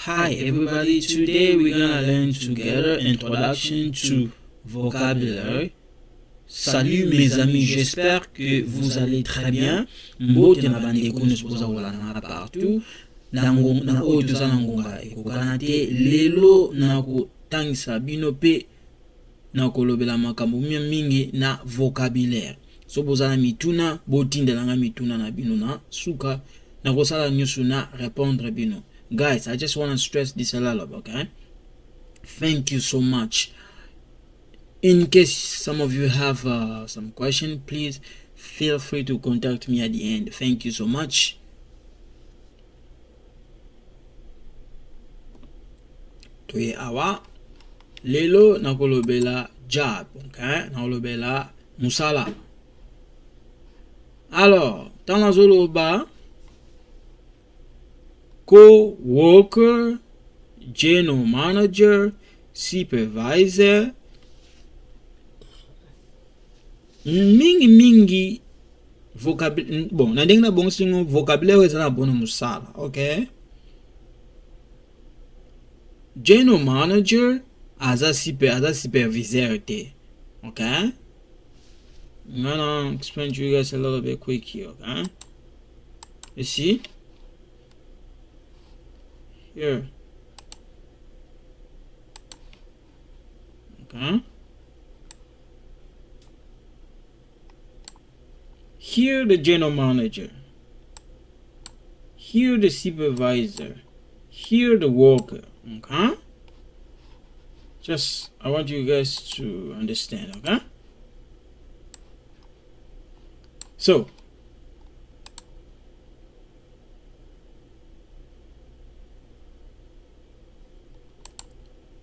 Hi everybody, today we're gonna learn together introduction to vocabulary. Salut mes amis, j'espère que vous allez très bien. Mbote na bandeko nespoza wolana partout. Na oyo toza na ngonga ekokana te lelo na kotangisa bino pe na kolobela makambo mingi na vocabulaire. So bozala mituna botindelanga mituna na bino na suka na kosala nyusu na répondre bino. Guys, I just want to stress this a lot, okay? Thank you so much. In case some of you have some question, please feel free to contact me at the end. Thank you so much. Toye awa lelo nakolobela job, okay? Nakolobela musala. Alors, dans la zoloba co-worker, general manager, supervisor, mingi vocabulaire. Bon, na ndenge na bongo singo vocabulaire eza na bona musala, okay? General manager aza supervisor te, okay? I'm gonna explain to you guys a little bit quick here, okay? You see? Here. Okay. Here the general manager. Here the supervisor. Here the worker. Okay. Just I want you guys to understand, okay? So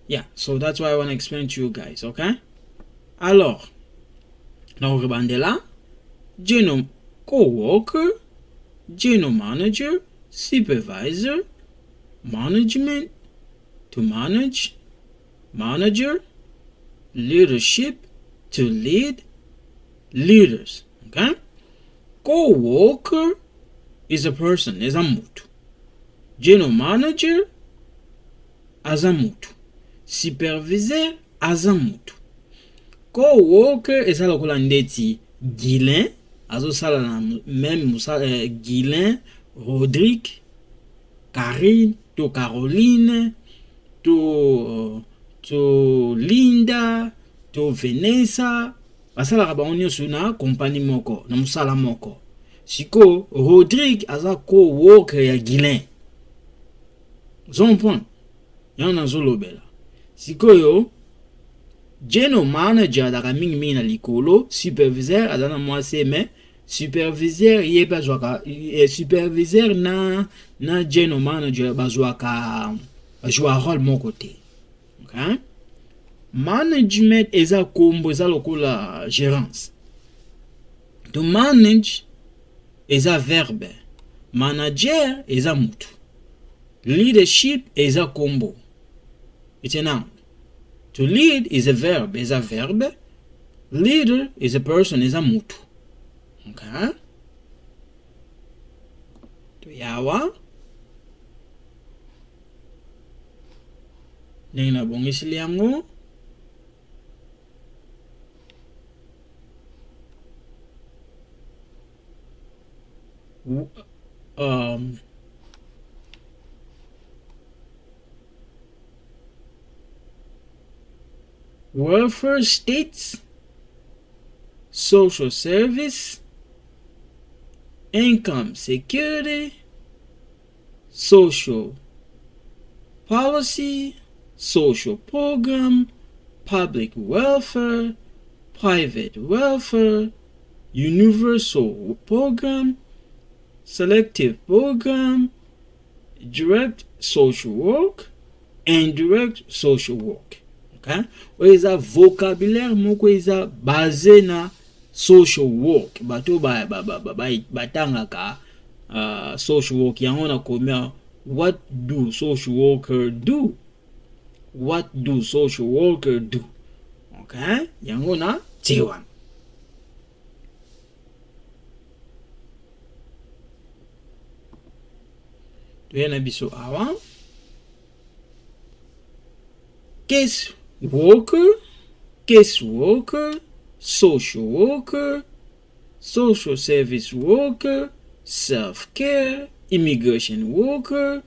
yeah, so that's why I want to explain to you guys, okay? Alors, now rebandela, general co-worker, general manager, supervisor, management, to manage, manager, leadership, to lead, leaders, okay? Co-worker is a person, is a mutu. General manager, as a mutu. Supervisor azamutu. Co-worker ezala kola ndeti Guilin azo sala na même musala Guilin, Rodrigue, Karine, to Caroline, to Linda, to Vanessa. Basala ka bango nyonso na compagnie moko na musala moko. Siko Rodrigue aza co-worker ya Guilin. Zon point. Yana zolobela. Sikoyo general manager daka mingi na likolo, supervisor adana mwase me supervisor ye bazwaka supervisor na general manager bazwaka bajwa rôle moko te. Okay? Management eza kombo eza lokola gérance. To manage eza verbe. Manager eza mutu. Leadership eza kombo. It's a noun. To lead is a verb, Leader is a person, is a mutu. Okay? To yawa. Nena bongisili yango. Welfare states, social service, income security, social policy, social program, public welfare, private welfare, universal program, selective program, direct social work, and direct social work. Okay? Weza vocabulaire moko eza basé na social work. Bato batanga ka social work yango na komia what do social worker do? What do social worker do? Okay? Yango na T1. Tuyana biso awa. case worker, social worker, social service worker, self-care, immigration worker,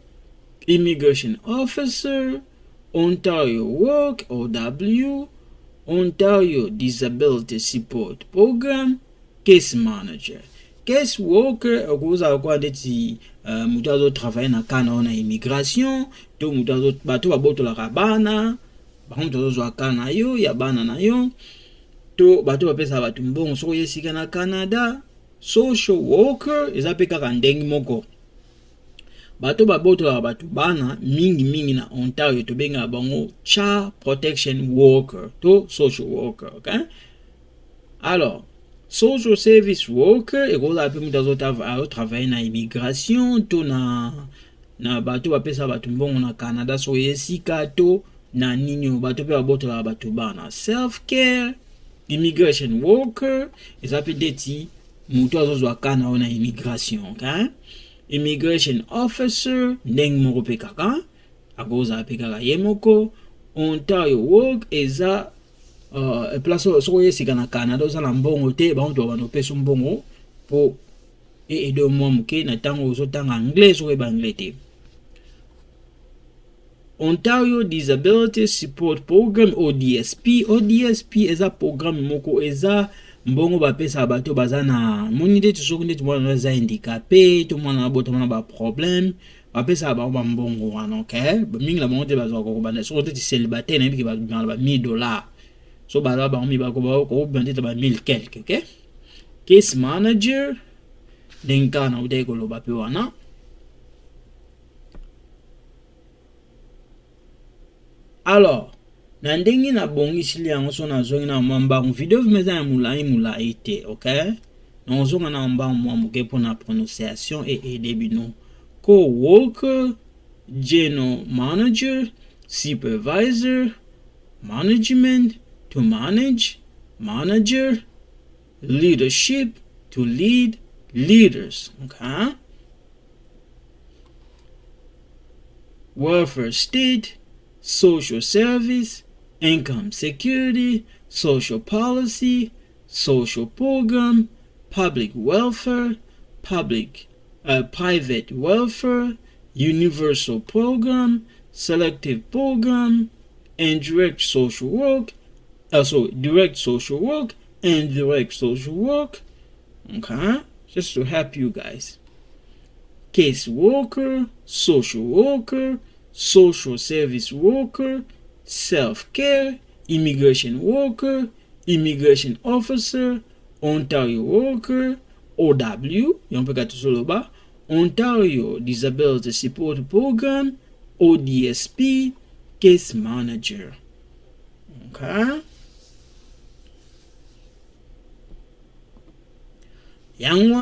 immigration officer, Ontario Work OW, Ontario Disability Support Program, case manager. Case worker okuza kwa ndeti mutu azo travailler na kana na immigration to mutu azo bato babotola bana bamutu azo zwa kana yo ya bana na yo to bato bapesa bato mbongo soko yesika na Canada. Social worker ezape kaka ndengi moko bato babotola bato bana mingi na Ontario to benga bango child protection worker to social worker, okay? Alors social service worker ekoza pe mutu azo travailler na immigration to na bato bapesa bato mbongo na Canada so yesika to na nini bato pe babotola bato bana. Self care, immigration worker ezape deti mutu azozwa kana na immigration, okay? Immigration officer ndenge moko pe kaka akoza pe kaka ye moko. Ontario Work eza place soko yesika na Canada ozala mbongo te bantu banopesa mbongo po edo mwa muke na tango ozotanga anglais soko eba anglais te. Ontario Disability Support Program ODSP eza programme moko eza mbongo bapesa bato baza na monide tsoko ndeti mwana eza handicapé to mwana bota mwana ba problème bapesa ba mbongo wana, okay? Mingi la monde bazwa ko banda soko ndeti célibataire na biki ba $1000 so ba mi ba ko bandita ba 1000 quelque, okay? Case manager denka na udai ko loba pe wana. Alors na ndenge na bongisili yango so na zongi na mamba video vimeza ya mulai te, okay? Na zonga na mamba mwa muke pona prononciation et debino. Co-worker, general manager, supervisor, management, to manage, manager, leadership, to lead, leaders, okay? Welfare state, social service, income security, social policy, social program, public welfare, private welfare, universal program, selective program, and direct social work, direct social work and direct social work, okay? Just to help you guys. Case worker, social service worker, self-care, immigration worker, immigration officer, Ontario Worker, OW, Ontario Disability Support Program, ODSP, case manager. Okay? Yang